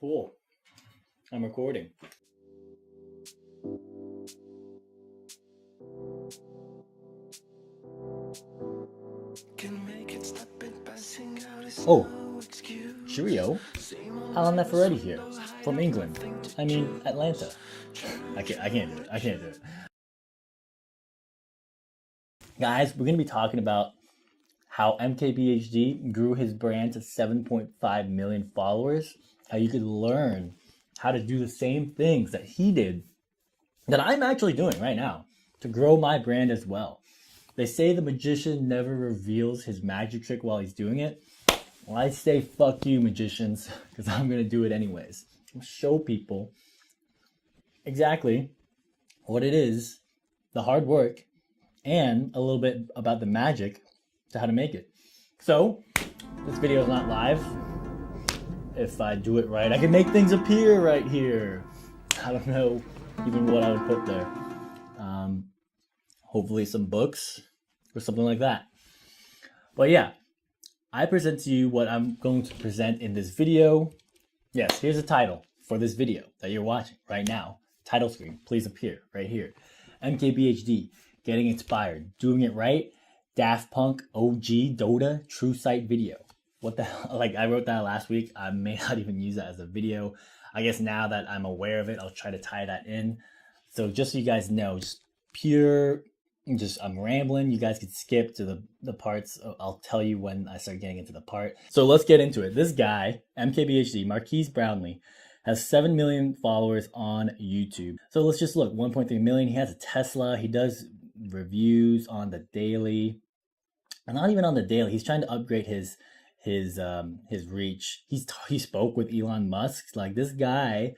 Cool. I'm recording. Oh, Cheerio. Almanack already here. From England. I mean, Atlanta. I can't do it. I can't do it. Guys, we're going to be talking about how MKBHD grew his brand to 7.5 million followers. How you could learn how to do the same things that he did, that I'm actually doing right now, to grow my brand as well. They say the magician never reveals his magic trick while he's doing it. Well, I say fuck you, magicians, because I'm going to do it anyways. Show people exactly what it is, the hard work, and a little bit about the magic to how to make it. So, this video is not live. If I do it right, I can make things appear right here. I don't know even what I would put there. Hopefully some books or something like that. But yeah, I present to you what I'm going to present in this video. Yes, here's the title for this video that you're watching right now. Title screen, please appear right here. MKBHD, getting inspired, doing it right. Daft Punk, OG, Dota, True Sight video. What the hell? Like, I wrote that last week. I may not even use that as a video. I guess now that I'm aware of it, I'll try to tie that in. So just so you guys know, just pure, I'm rambling. You guys could skip to the parts. I'll tell you when I start getting into the part. So let's get into it. This guy, MKBHD, Marquise Brownlee, has 7 million followers on YouTube. So let's just look, 1.3 million. He has a Tesla. He does reviews on the daily. And not even on the daily. He's trying to upgrade his reach. He spoke with Elon Musk. Like, this guy,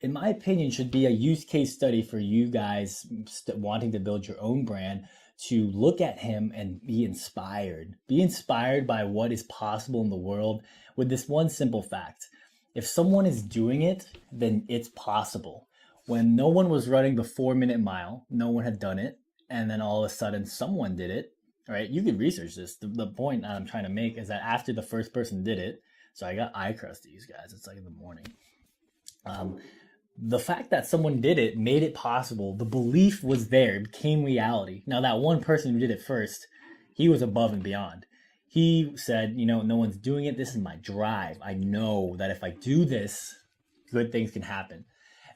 in my opinion, should be a use case study for you guys wanting to build your own brand, to look at him and be inspired. Be inspired by what is possible in the world with this one simple fact. If someone is doing it, then it's possible. When no one was running the 4-minute mile, no one had done it, and then all of a sudden someone did it, right? You could research this. The point that I'm trying to make is that after the first person did it, so I got eye crust to these guys, it's like in the morning. The fact that someone did it made it possible. The belief was there. It became reality. Now, that one person who did it first, he was above and beyond. He said, no one's doing it. This is my drive. I know that if I do this, good things can happen.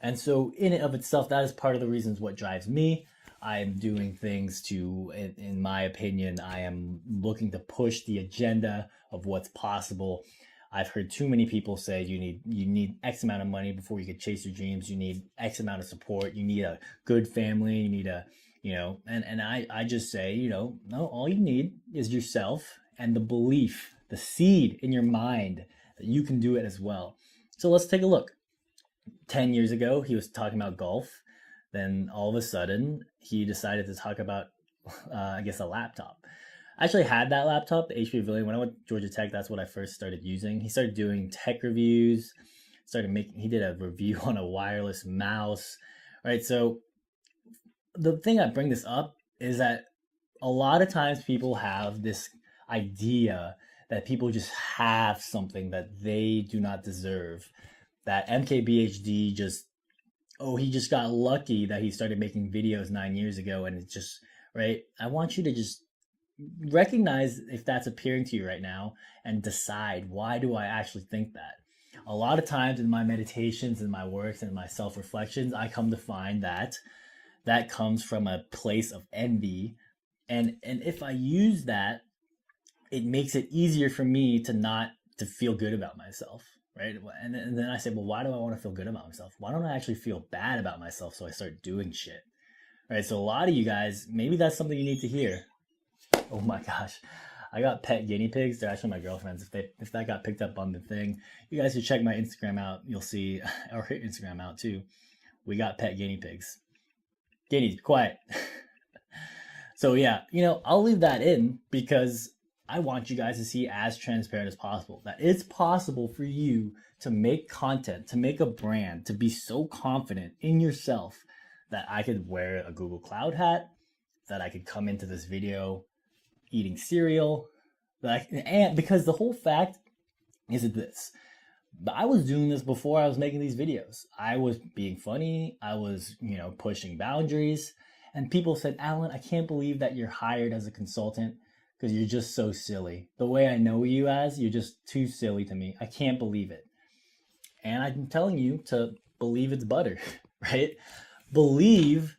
And so in and of itself, that is part of the reasons what drives me. I am doing things to, in my opinion, I am looking to push the agenda of what's possible. I've heard too many people say you need X amount of money before you can chase your dreams. You need X amount of support. You need a good family. You need and I just say, no, all you need is yourself and the belief, the seed in your mind that you can do it as well. So let's take a look. 10 years ago, he was talking about golf. Then all of a sudden, he decided to talk about, a laptop. I actually had that laptop, the HP Pavilion. When I went to Georgia Tech, that's what I first started using. He started doing tech reviews, he did a review on a wireless mouse, right? So the thing I bring this up is that a lot of times people have this idea that people just have something that they do not deserve, that MKBHD he just got lucky that he started making videos 9 years ago, and it's just, right? I want you to just recognize if that's appearing to you right now and decide, why do I actually think that? A lot of times in my meditations and my works and my self-reflections, I come to find that comes from a place of envy. And if I use that, it makes it easier for me to feel good about myself, right? And then I say, well, why do I want to feel good about myself? Why don't I actually feel bad about myself so I start doing shit, right? So a lot of you guys, maybe that's something you need to hear. Oh my gosh, I got pet guinea pigs. They're actually my girlfriend's. If that got picked up on the thing, you guys should check my Instagram out. You'll see, or her Instagram out too. We got pet guinea pigs. Guineas, be quiet. So yeah, I'll leave that in because I want you guys to see as transparent as possible, that it's possible for you to make content, to make a brand, to be so confident in yourself that I could wear a Google Cloud hat, that I could come into this video eating cereal, and because the whole fact is this: But I was doing this before I was making these videos. I was being funny. I was, pushing boundaries. And people said, Alan, I can't believe that you're hired as a consultant because you're just so silly. The way I know you as, you're just too silly to me. I can't believe it. And I'm telling you to believe it's butter, right? Believe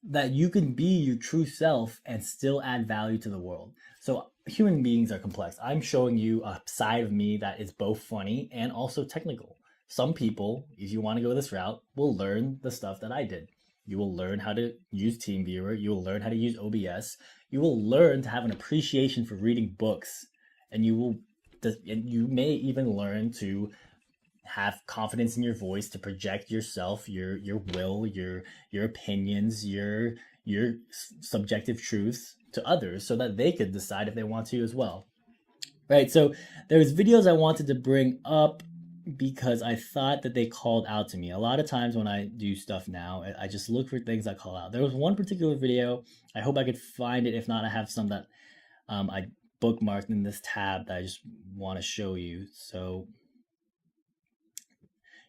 that you can be your true self and still add value to the world. So human beings are complex. I'm showing you a side of me that is both funny and also technical. Some people, if you want to go this route, will learn the stuff that I did. You will learn how to use TeamViewer. You will learn how to use OBS. You will learn to have an appreciation for reading books, and you may even learn to have confidence in your voice to project yourself, your will, your opinions, your subjective truths to others, so that they could decide if they want to as well. Right. So there's videos I wanted to bring up because I thought that they called out to me. A lot of times when I do stuff now, I just look for things that call out. There was one particular video. I hope I could find it. If not, I have some that I bookmarked in this tab that I just want to show you. So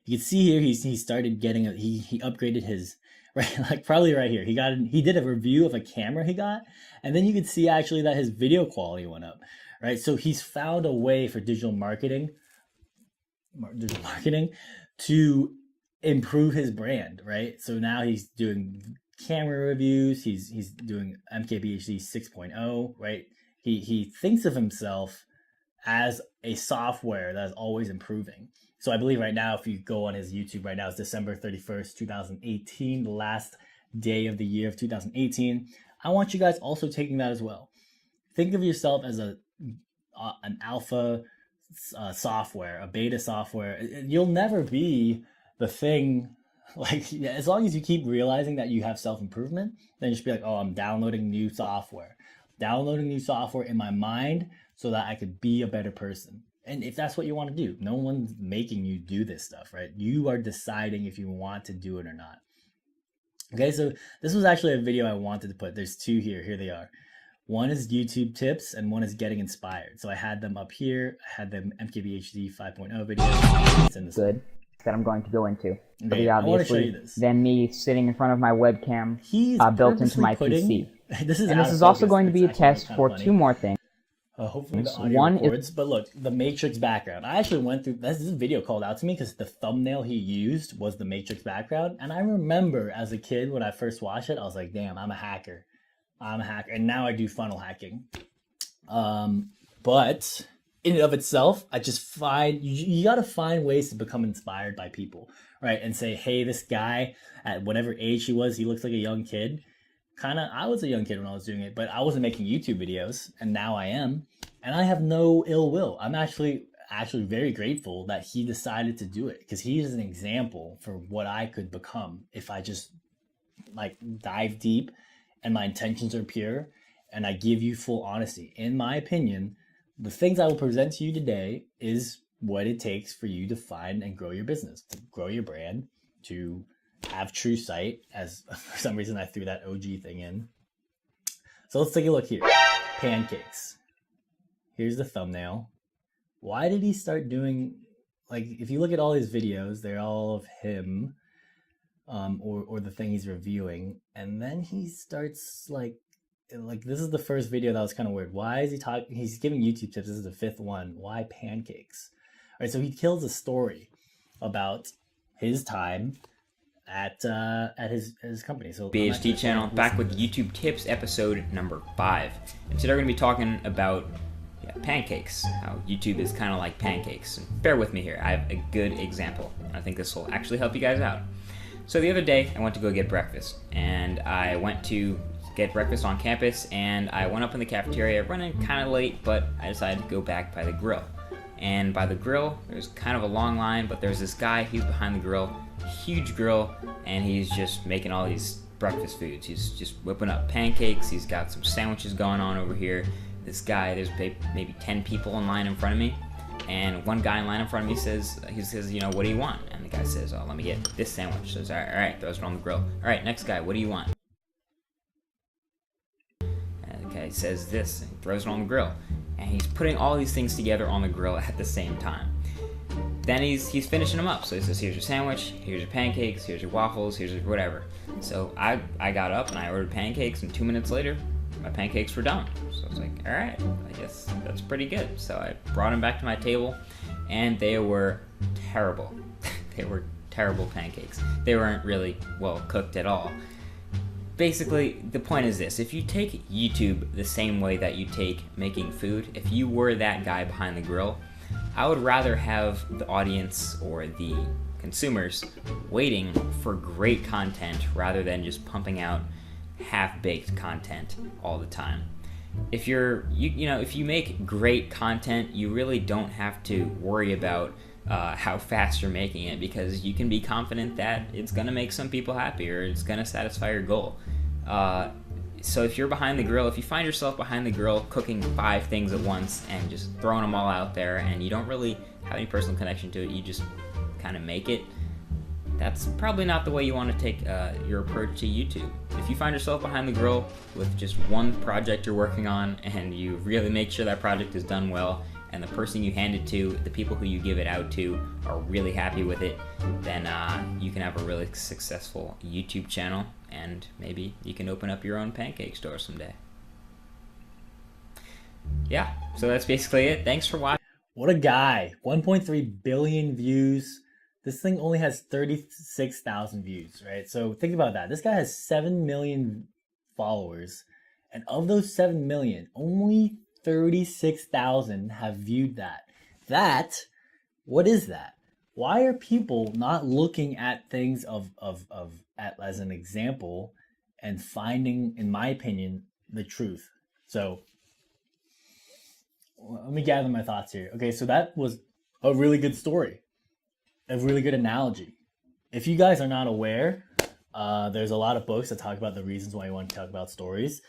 you can see here he started getting he upgraded his, right, like probably right here. He did a review of a camera he got, and then you can see actually that his video quality went up, right? So he's found a way for digital marketing to improve his brand, right? So now he's doing camera reviews, he's doing MKBHD 6.0, right? He thinks of himself as a software that is always improving. So I believe right now, if you go on his YouTube right now, it's December 31st, 2018, the last day of the year of 2018. I want you guys also taking that as well. Think of yourself as an alpha software, a beta software. You'll never be the thing, like, as long as you keep realizing that you have self-improvement, then you should be like, oh, I'm downloading new software in my mind so that I could be a better person. And if that's what you want to do, no one's making you do this stuff, right? You are deciding if you want to do it or not. Okay, so this was actually a video I wanted to put. There's two here. Here they are. One is YouTube tips and one is getting inspired. So I had them up here. I had them MKBHD 5.0 videos. It's in this good that I'm going to go into. Okay, Pretty I want to show you obviously this. than me sitting in front of my webcam He's built into my purposely PC. This is And out this of is also focus. going to be a It's actually test kinda for funny. two more things. Hopefully the audio One records. But look, the Matrix background. I actually went through this video called out to me because the thumbnail he used was the Matrix background. And I remember as a kid when I first watched it, I was like, damn, I'm a hacker. And now I do funnel hacking. But in and of itself, I just find you got to find ways to become inspired by people, right? And say, hey, this guy at whatever age he was, he looks like a young kid. I was a young kid when I was doing it, but I wasn't making YouTube videos, and now I am. And I have no ill will. I'm actually very grateful that he decided to do it, because he is an example for what I could become if I just like dive deep and my intentions are pure and I give you full honesty. In my opinion, the things I will present to you today is what it takes for you to find and grow your business, to grow your brand, to have true sight, as for some reason I threw that OG thing in. So let's take a look here. Pancakes. Here's the thumbnail. Why did he start doing, like, if you look at all his videos, they're all of him, or the thing he's reviewing, and then he starts like this is the first video that was kind of weird. Why is he talking? He's giving YouTube tips. This is the fifth one. Why pancakes? All right, so he tells a story about his time at his company. So BHD channel, back with YouTube tips episode number 5. And today we're going to be talking about pancakes, how YouTube is kind of like pancakes. And bear with me here, I have a good example. I think this will actually help you guys out. So the other day I went to go get breakfast, and I went to get breakfast on campus, and I went up in the cafeteria running kind of late, but I decided to go back by the grill. And by the grill, there's kind of a long line, but there's this guy, he's behind the grill, huge grill, and he's just making all these breakfast foods. He's just whipping up pancakes, he's got some sandwiches going on over here. This guy, there's maybe 10 people in line in front of me, and one guy in line in front of me says, you know, what do you want? And the guy says, oh, let me get this sandwich. Says, all right, throws it on the grill. All right, next guy, what do you want? And the guy says this, and throws it on the grill. And he's putting all these things together on the grill at the same time. then he's finishing them up. So he says, here's your sandwich, here's your pancakes, here's your waffles, here's your whatever. So I got up and I ordered pancakes, and 2 minutes later, my pancakes were done. So I was like, all right, I guess that's pretty good. So I brought them back to my table, and they were terrible. They were terrible pancakes. They weren't really well cooked at all. Basically, the point is this: if you take YouTube the same way that you take making food, if you were that guy behind the grill, I would rather have the audience or the consumers waiting for great content rather than just pumping out half-baked content all the time. If if you make great content, you really don't have to worry about how fast you're making it, because you can be confident that it's going to make some people happy or it's going to satisfy your goal. So if you're behind the grill, if you find yourself behind the grill cooking 5 things at once and just throwing them all out there, and you don't really have any personal connection to it, you just kind of make it, that's probably not the way you want to take your approach to YouTube. If you find yourself behind the grill with just one project you're working on, and you really make sure that project is done well, and the person you hand it to, the people who you give it out to, are really happy with it, then you can have a really successful YouTube channel, and maybe you can open up your own pancake store someday. Yeah, so that's basically it. Thanks for watching. What a guy. 1.3 billion views. This thing only has 36,000 views, right? So think about that. This guy has 7 million followers, and of those 7 million, only 36,000 have viewed that. What is that? Why are people not looking at things as an example and finding, in my opinion, the truth? So let me gather my thoughts here. Okay, so that was a really good story, a really good analogy. If you guys are not aware, there's a lot of books that talk about the reasons why you want to talk about stories.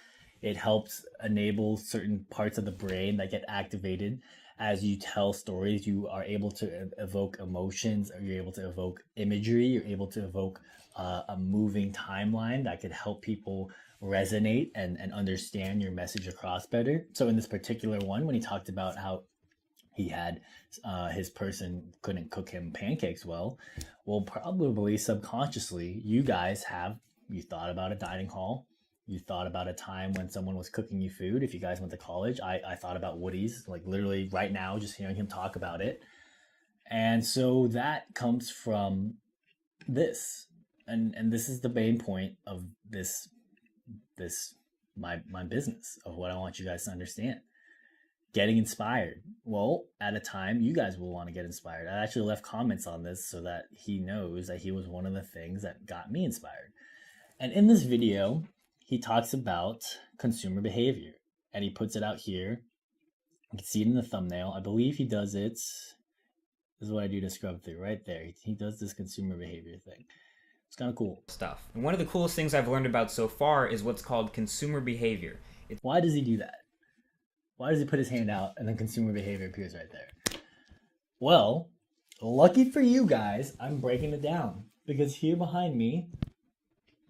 It helps enable certain parts of the brain that get activated as you tell stories. You are able to evoke emotions, or you're able to evoke imagery. You're able to evoke a moving timeline that could help people resonate and understand your message across better. So in this particular one, when he talked about how he had his person couldn't cook him pancakes well, probably subconsciously, you thought about a dining hall. You thought about a time when someone was cooking you food. If you guys went to college, I thought about Woody's, like literally right now, just hearing him talk about it. And so that comes from this. And this is the main point of my business, of what I want you guys to understand. Getting inspired. Well, at a time, you guys will want to get inspired. I actually left comments on this so that he knows that he was one of the things that got me inspired. And in this video, he talks about consumer behavior, and he puts it out here. You can see it in the thumbnail. I believe he does it. This is what I do to scrub through right there. He does this consumer behavior thing. It's kind of cool stuff. And one of the coolest things I've learned about so far is what's called consumer behavior. Why does he do that? Why does he put his hand out and then consumer behavior appears right there? Well, lucky for you guys, I'm breaking it down, because here behind me,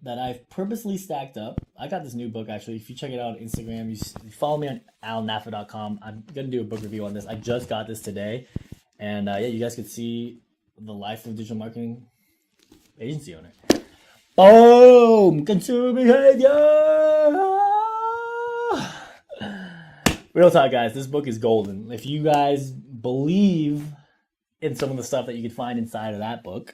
that I've purposely stacked up. I got this new book, actually. If you check it out on Instagram, you follow me on alnafa.com. I'm going to do a book review on this. I just got this today. And yeah, you guys could see the life of a digital marketing agency owner. Boom! Consumer behavior! Real talk, guys. This book is golden. If you guys believe in some of the stuff that you could find inside of that book,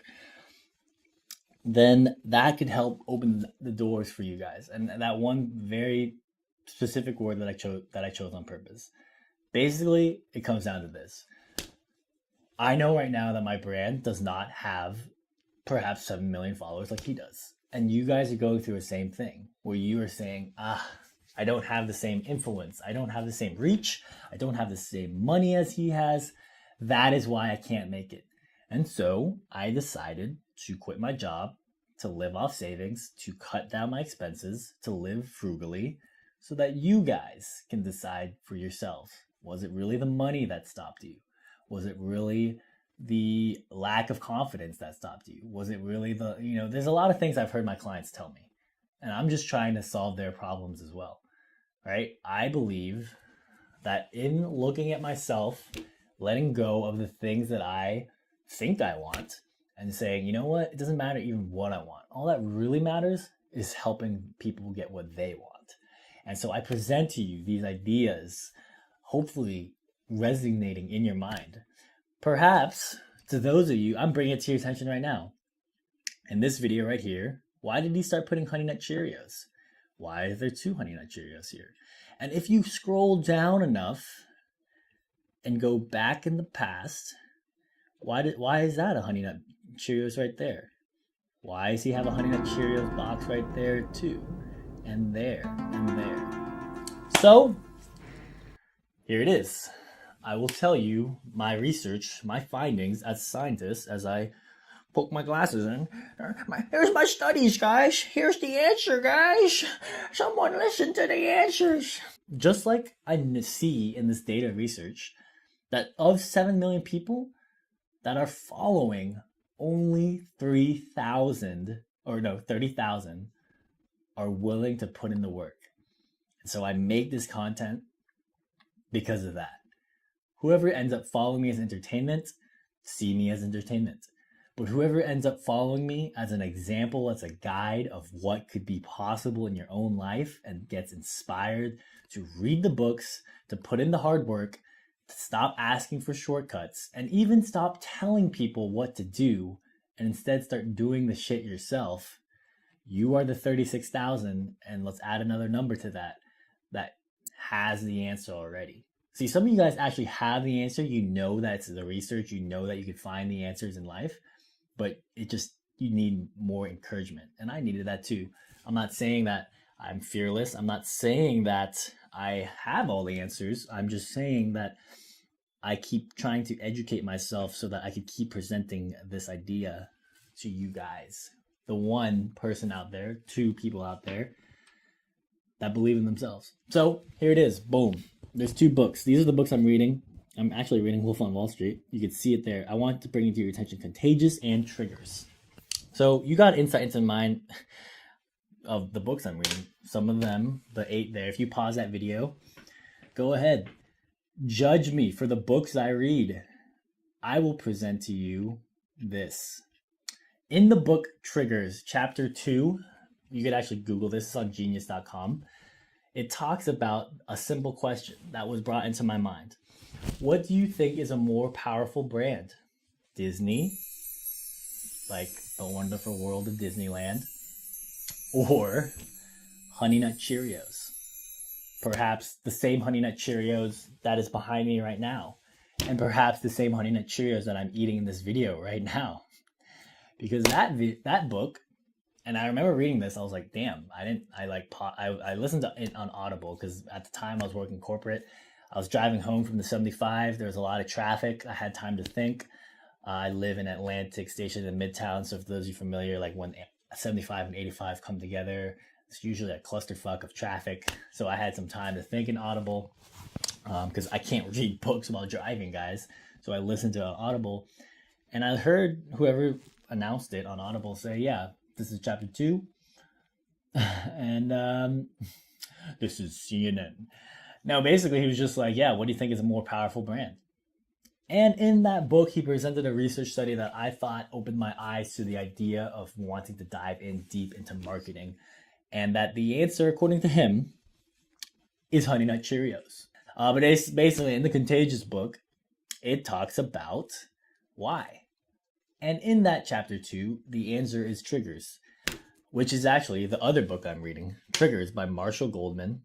then that could help open the doors for you guys. And that one very specific word that I chose on purpose. Basically, it comes down to this. I know right now that my brand does not have perhaps 7 million followers like he does. And you guys are going through the same thing, where you are saying, I don't have the same influence. I don't have the same reach. I don't have the same money as he has. That is why I can't make it. And so I decided to quit my job, to live off savings, to cut down my expenses, to live frugally, so that you guys can decide for yourself. Was it really the money that stopped you? Was it really the lack of confidence that stopped you? Was it really there's a lot of things I've heard my clients tell me, and I'm just trying to solve their problems as well, right? I believe that in looking at myself, letting go of the things that I think I want and saying, you know what, it doesn't matter even what I want. All that really matters is helping people get what they want. And so I present to you these ideas, hopefully resonating in your mind. Perhaps to those of you, I'm bringing it to your attention right now. In this video right here, why did he start putting Honey Nut Cheerios? Why are there 2 Honey Nut Cheerios here? And if you scroll down enough and go back in the past, why is that a Honey Nut Cheerios right there? Why does he have a Honey Nut Cheerios box right there too? And there, and there. So, here it is. I will tell you my research, my findings as a scientist as I poke my glasses in. Here's my studies, guys. Here's the answer, guys. Someone listen to the answers. Just like I see in this data research, that of 7 million people that are following, only 30,000 are willing to put in the work. And so I make this content because of that. Whoever ends up following me as entertainment, see me as entertainment. But whoever ends up following me as an example, as a guide of what could be possible in your own life and gets inspired to read the books, to put in the hard work, to stop asking for shortcuts, and even stop telling people what to do and instead start doing the shit yourself, you are the 36,000, and let's add another number to that has the answer already. See, some of you guys actually have the answer. You know that it's the research. You know that you could find the answers in life, but you need more encouragement. And I needed that too. I'm not saying that I'm fearless. I'm not saying that I have all the answers. I'm just saying that I keep trying to educate myself so that I could keep presenting this idea to you guys. The one person out there, 2 people out there that believe in themselves. So here it is. Boom. There's 2 books. These are the books I'm reading. I'm actually reading Wolf on Wall Street. You can see it there. I want to bring it to your attention. Contagious and Triggers. So you got insight into mine of the books I'm reading. Some of them, the 8 there. If you pause that video, go ahead. Judge me for the books I read. I will present to you this. In the book Triggers, chapter 2, you could actually Google this. It's on genius.com. It talks about a simple question that was brought into my mind. What do you think is a more powerful brand? Disney, like the Wonderful World of Disneyland, or Honey Nut Cheerios? Perhaps the same Honey Nut Cheerios that is behind me right now, and perhaps the same Honey Nut Cheerios that I'm eating in this video right now. Because that book, and I remember reading this, I was like, damn, I listened to it on Audible because at the time I was working corporate. I was driving home from the 75. There was a lot of traffic. I had time to think. I live in Atlantic Station in Midtown. So for those of you familiar, like when 75 and 85 come together, it's usually a clusterfuck of traffic. So I had some time to think in Audible because I can't read books while driving, guys. So I listened to Audible, and I heard whoever announced it on Audible say, yeah, this is chapter 2. And this is CNN. Now, basically, he was just like, yeah, what do you think is a more powerful brand? And in that book, he presented a research study that I thought opened my eyes to the idea of wanting to dive in deep into marketing. And that the answer, according to him, is Honey Nut Cheerios. But it's basically in the Contagious book, it talks about why. And in that chapter 2, the answer is Triggers, which is actually the other book I'm reading, Triggers by Marshall Goldman.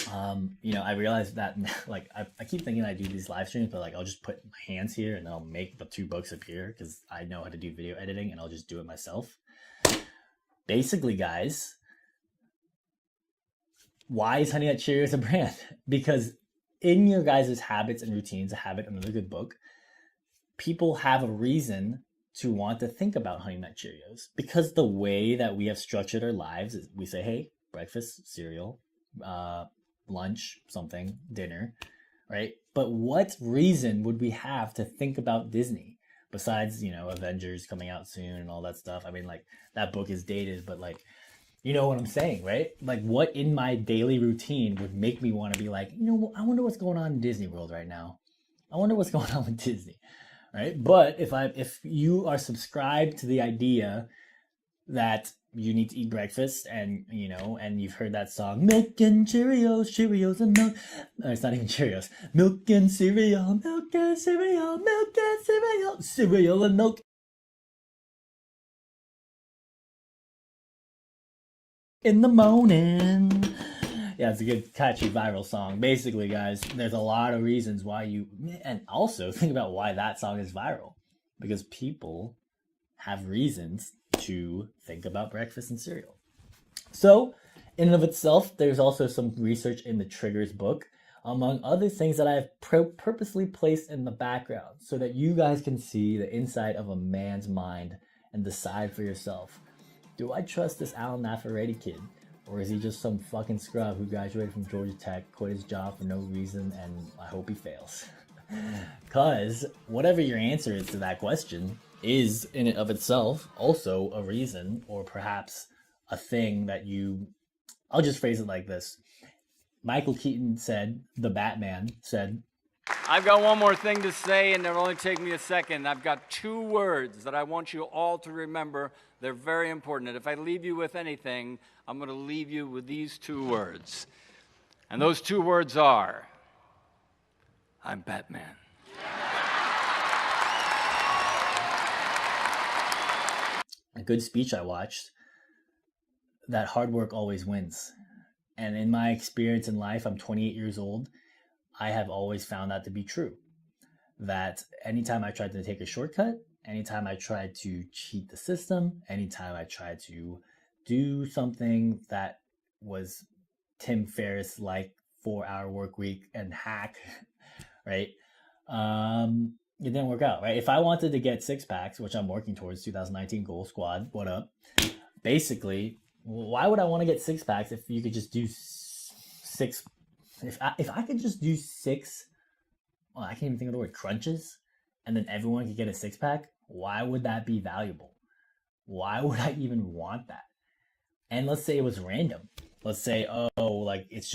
I realized that, like, I keep thinking I do these live streams, but like I'll just put my hands here and I'll make the 2 books appear because I know how to do video editing and I'll just do it myself. Basically, guys, why is Honey Nut Cheerios a brand? Because in your guys' habits and routines, A Habit, another good book, people have a reason to want to think about Honey Nut Cheerios because the way that we have structured our lives is we say, hey, breakfast, cereal, lunch, something, dinner, right? But what reason would we have to think about Disney besides, Avengers coming out soon and all that stuff? I mean, like, that book is dated, but like, you know what I'm saying, right? Like, what in my daily routine would make me want to be like, I wonder what's going on in Disney World right now. I wonder what's going on with Disney, right? But if you are subscribed to the idea that you need to eat breakfast, and and you've heard that song, milk and Cheerios, Cheerios and milk. It's not even Cheerios. Milk and cereal, milk and cereal, milk and cereal, cereal and milk. In the morning. Yeah, it's a good, catchy, viral song. Basically, guys, there's a lot of reasons why and also think about why that song is viral. Because people have reasons to think about breakfast and cereal. So, in and of itself, there's also some research in the Triggers book, among other things that I have purposely placed in the background so that you guys can see the inside of a man's mind and decide for yourself. Do I trust this Almanack kid? Or is he just some fucking scrub who graduated from Georgia Tech, quit his job for no reason, and I hope he fails? Because whatever your answer is to that question is, in and of itself, also a reason, or perhaps a thing that I'll just phrase it like this. Michael Keaton said, the Batman said, I've got one more thing to say, and it'll only take me a second. I've got 2 words that I want you all to remember. They're very important. And if I leave you with anything, I'm going to leave you with these 2 words. And those 2 words are, I'm Batman. A good speech I watched, that hard work always wins. And in my experience in life, I'm 28 years old, I have always found that to be true. That anytime I tried to take a shortcut, anytime I tried to cheat the system, anytime I tried to do something that was Tim Ferriss like 4-hour work week and hack, right? It didn't work out, right? If I wanted to get 6-packs, which I'm working towards, 2019 goal squad, what up? Basically, why would I want to get 6-packs if you could just do 6? If I could just do 6, well, I can't even think of the word, crunches, and then everyone could get a 6-pack, why would that be valuable? Why would I even want that? And let's say it was random. Let's say, let's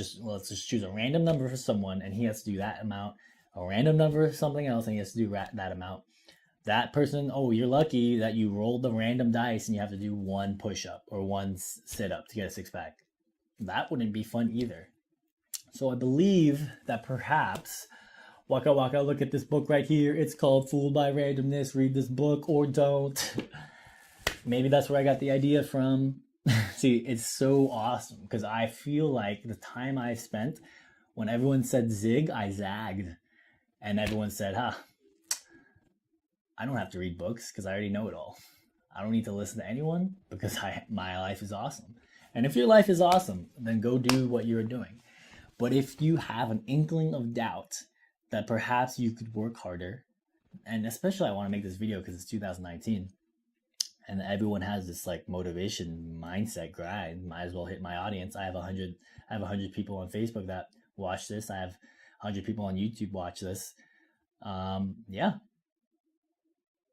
just choose a random number for someone, and he has to do that amount, a random number for something else, and he has to do that amount. That person, you're lucky that you rolled the random dice and you have to do 1 push-up or 1 sit-up to get a 6-pack. That wouldn't be fun either. So I believe that perhaps, waka waka, look at this book right here. It's called Fooled by Randomness. Read this book or don't. Maybe that's where I got the idea from. See, it's so awesome because I feel like the time I spent, when everyone said zig, I zagged. And everyone said, I don't have to read books because I already know it all. I don't need to listen to anyone because my life is awesome. And if your life is awesome, then go do what you're doing. But if you have an inkling of doubt that perhaps you could work harder, and especially I want to make this video because it's 2019, and everyone has this like motivation mindset grind, might as well hit my audience. I have 100 people on Facebook that watch this. I have 100 people on YouTube watch this. Yeah.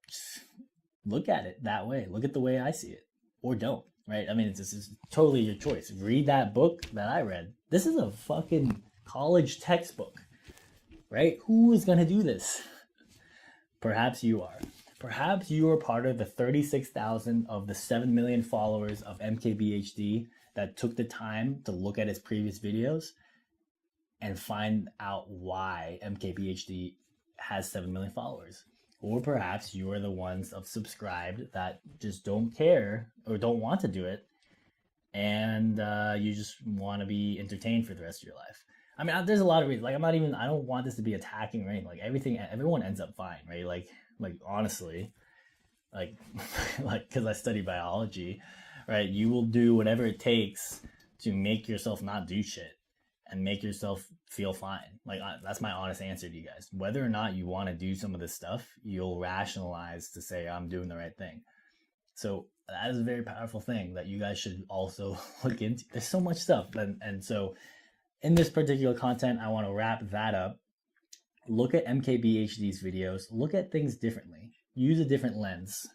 Just look at it that way. Look at the way I see it, or don't. Right? I mean, it's totally your choice. Read that book that I read. This is a fucking college textbook, right? Who is going to do this? Perhaps you are. Perhaps you are part of the 36,000 of the 7 million followers of MKBHD that took the time to look at his previous videos and find out why MKBHD has 7 million followers. Or perhaps you are the ones of subscribed that just don't care or don't want to do it, and you just want to be entertained for the rest of your life. I mean, there's a lot of reasons. Like, I don't want this to be attacking or anything. Like, everyone ends up fine, right? Like honestly, like because I study biology, right? You will do whatever it takes to make yourself not do shit and make yourself feel fine. Like, that's my honest answer to you guys. Whether or not you want to do some of this stuff, you'll rationalize to say, I'm doing the right thing. So that is a very powerful thing that you guys should also look into. There's so much stuff. And so in this particular content, I want to wrap that up. Look at MKBHD's videos. Look at things differently. Use a different lens.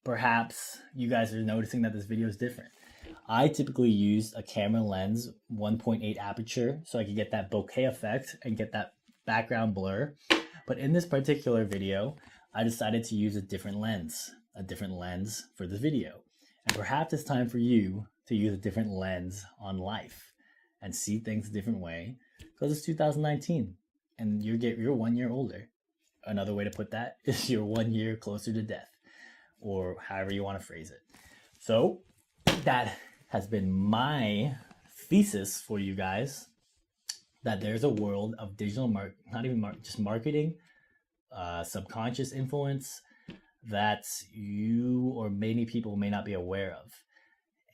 Perhaps you guys are noticing that this video is different. I typically use a camera lens 1.8 aperture so I can get that bokeh effect and get that background blur. But in this particular video, I decided to use a different lens for this video. And perhaps it's time for you to use a different lens on life and see things a different way, because it's 2019 and you're 1 year older. Another way to put that is you're 1 year closer to death, or however you want to phrase it. So that has been my thesis for you guys, that there's a world of digital just marketing, subconscious influence that you or many people may not be aware of.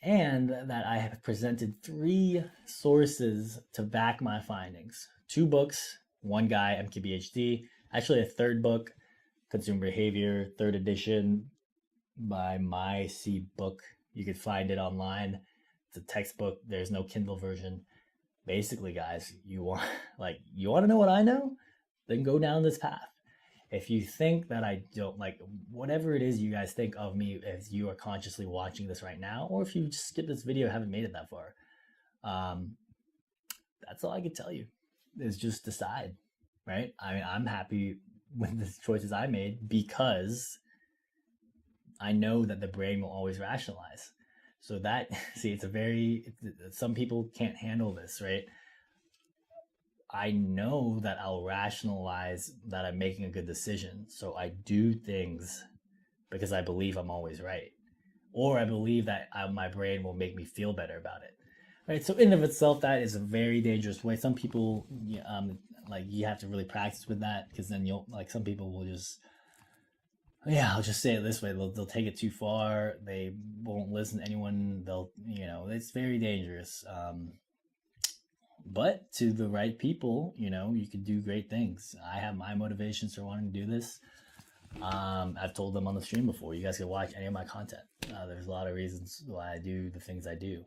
And that I have presented 3 sources to back my findings. 2 books, 1 guy, MKBHD, actually a 3rd book, Consumer Behavior, 3rd edition by My C Book. You could find it online. It's a textbook. There's no Kindle version. Basically, guys, you want to know what I know? Then go down this path. If you think that I don't, like, whatever it is you guys think of me as you are consciously watching this right now, or if you just skip this video and haven't made it that far, that's all I can tell you, is just decide, right? I mean, I'm happy with the choices I made because I know that the brain will always rationalize. So that, see, some people can't handle this, right? I know that I'll rationalize that I'm making a good decision. So I do things because I believe I'm always right. Or I believe that my brain will make me feel better about it. Right? So in and of itself, that is a very dangerous way. Some people, you have to really practice with that, because then some people will just, I'll just say it this way. They'll take it too far. They won't listen to anyone. It's very dangerous. But to the right people, you can do great things. I have my motivations for wanting to do this. I've told them on the stream before. You guys can watch any of my content. There's a lot of reasons why I do the things I do.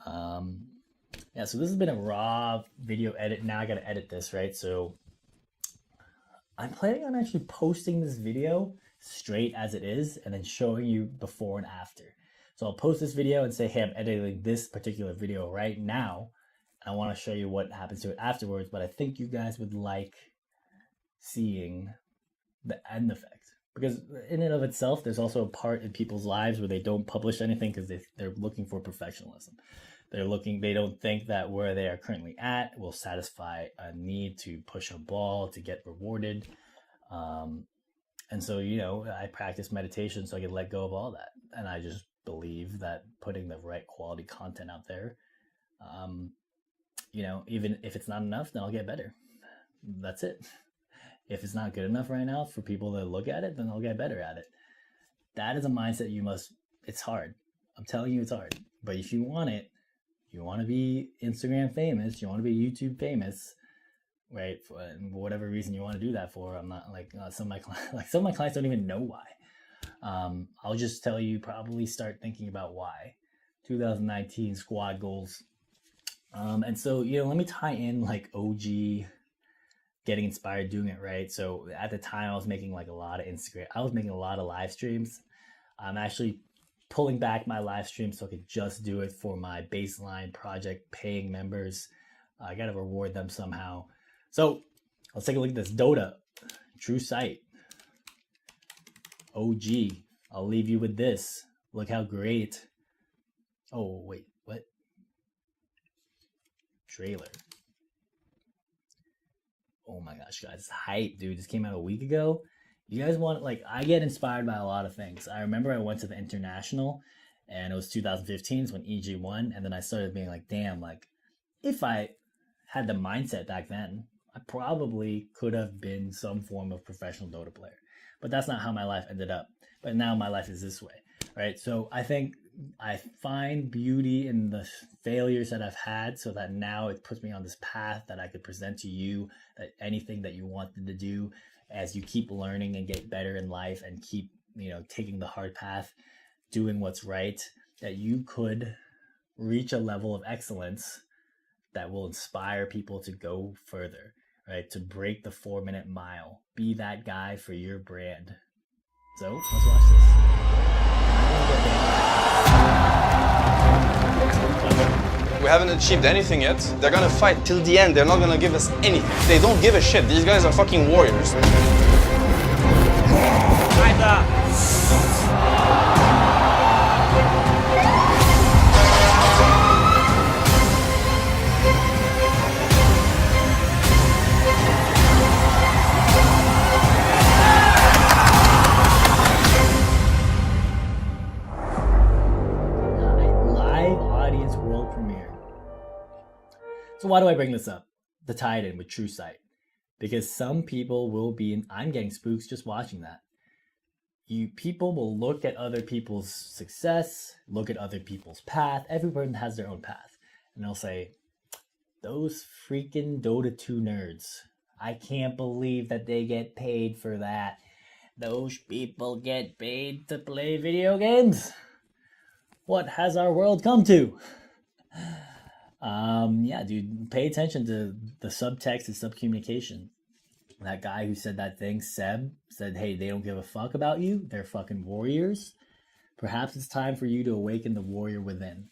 So this has been a raw video edit. Now I got to edit this, right? So I'm planning on actually posting this video straight as it is and then showing you before and after. So I'll post this video and say, hey, I'm editing this particular video right now. I want to show you what happens to it afterwards, but I think you guys would like seeing the end effect, because in and of itself, there's also a part in people's lives where they don't publish anything because they're looking for professionalism. They don't think that where they are currently at will satisfy a need to push a ball to get rewarded. And so, I practice meditation so I can let go of all that. And I just believe that putting the right quality content out there, even if it's not enough, then I'll get better. That's it. If it's not good enough right now for people to look at it, then I'll get better at it. That is a mindset it's hard. I'm telling you, it's hard. But if you want it, you want to be Instagram famous, you want to be YouTube famous, right? For whatever reason you want to do that for. I'm not some of my clients don't even know why. I'll just tell you, probably start thinking about why. 2019 squad goals. And so, let me tie in OG getting inspired, doing it right. So at the time I was making a lot of Instagram. I was making a lot of live streams. I'm actually pulling back my live streams so I could just do it for my baseline project paying members. I got to reward them somehow. So let's take a look at this. Dota, true sight. OG, I'll leave you with this. Look how great. Oh, wait, what? Trailer. Oh my gosh, guys, it's hype, dude. This came out a week ago. You guys want, I get inspired by a lot of things. I remember I went to the International, and it was 2015 when EG won, and then I started being damn, if I had the mindset back then, I probably could have been some form of professional Dota player. But that's not how my life ended up. But now my life is this way, right? So I think I find beauty in the failures that I've had, so that now it puts me on this path that I could present to you, that anything that you wanted to do as you keep learning and get better in life and keep, taking the hard path, doing what's right, that you could reach a level of excellence that will inspire people to go further, right? To break the 4-minute mile. Be that guy for your brand. So let's watch this. We haven't achieved anything yet. They're gonna fight till the end. They're not gonna give us anything. They don't give a shit. These guys are fucking warriors. Live audience world premiere. So why do I bring this up? The tie it in with True Sight. Because some people will be, and I'm getting spooks just watching that. People will look at other people's success, look at other people's path. Everyone has their own path. And they'll say, those freaking Dota 2 nerds. I can't believe that they get paid for that. Those people get paid to play video games. What has our world come to? Yeah, dude, pay attention to the subtext and subcommunication. That guy who said that thing, Seb, said, hey, they don't give a fuck about you. They're fucking warriors. Perhaps it's time for you to awaken the warrior within.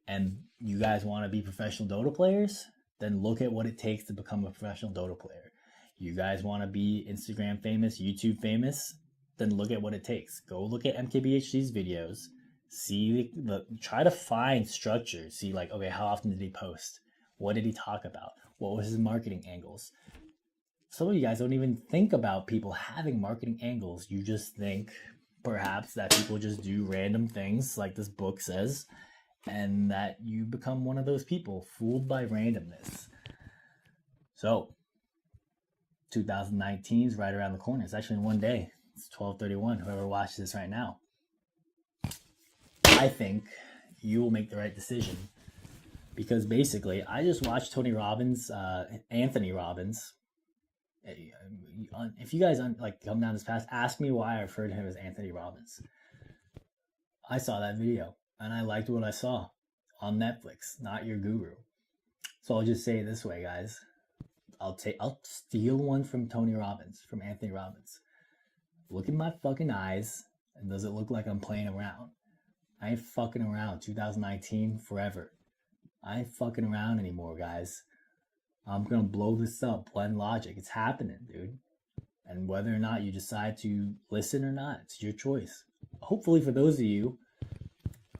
And you guys want to be professional Dota players? Then look at what it takes to become a professional Dota player. You guys want to be Instagram famous, YouTube famous? Then look at what it takes. Go look at MKBHD's videos. See try to find structure. See, like, okay, how often did he post? What did he talk about? What was his marketing angles? Some of you guys don't even think about people having marketing angles. You just think perhaps that people just do random things like this book says, and that you become one of those people fooled by randomness. So 2019 is right around the corner. It's actually in one day. It's 12/31. Whoever watches this right now, I think you will make the right decision, because basically I just watched Anthony Robbins. If you guys like come down this path, ask me why I refer to him as Anthony Robbins. I saw that video and I liked what I saw on Netflix. Not your guru. So I'll just say it this way, guys. I'll steal one from Anthony Robbins. Look in my fucking eyes, and does it look like I'm playing around? I ain't fucking around. 2019 forever. I ain't fucking around anymore, guys. I'm gonna blow this up. Blend logic. It's happening, dude. And whether or not you decide to listen or not, it's your choice. Hopefully for those of you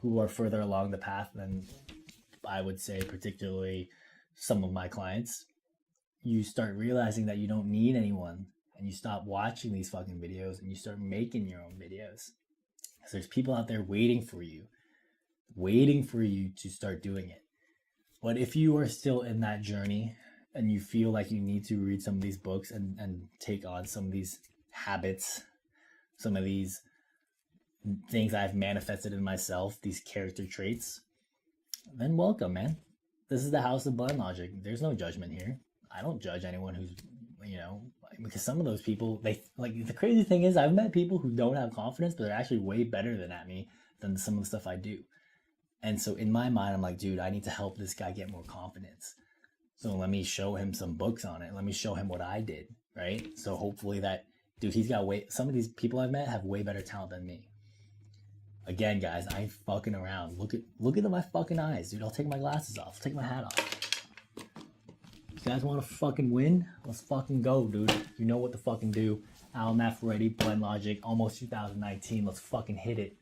who are further along the path than I would say, particularly some of my clients, you start realizing that you don't need anyone, and you stop watching these fucking videos and you start making your own videos. Because there's people out there waiting for you to start doing it. But if you are still in that journey and you feel like you need to read some of these books and take on some of these habits, some of these things I've manifested in myself, these character traits, then welcome, man. This is the house of Blind Logic. There's no judgment here. I don't judge anyone who's, because some of those people, the crazy thing is I've met people who don't have confidence, but they're actually way better at me than some of the stuff I do. And so in my mind, I'm like, dude, I need to help this guy get more confidence. So let me show him some books on it. Let me show him what I did, right? So hopefully he's got some of these people I've met have way better talent than me. Again, guys, I ain't fucking around. Look at my fucking eyes, dude. I'll take my glasses off. I'll take my hat off. You guys want to fucking win? Let's fucking go, dude. You know what to fucking do. Almanack ready, Blend Logic, almost 2019. Let's fucking hit it.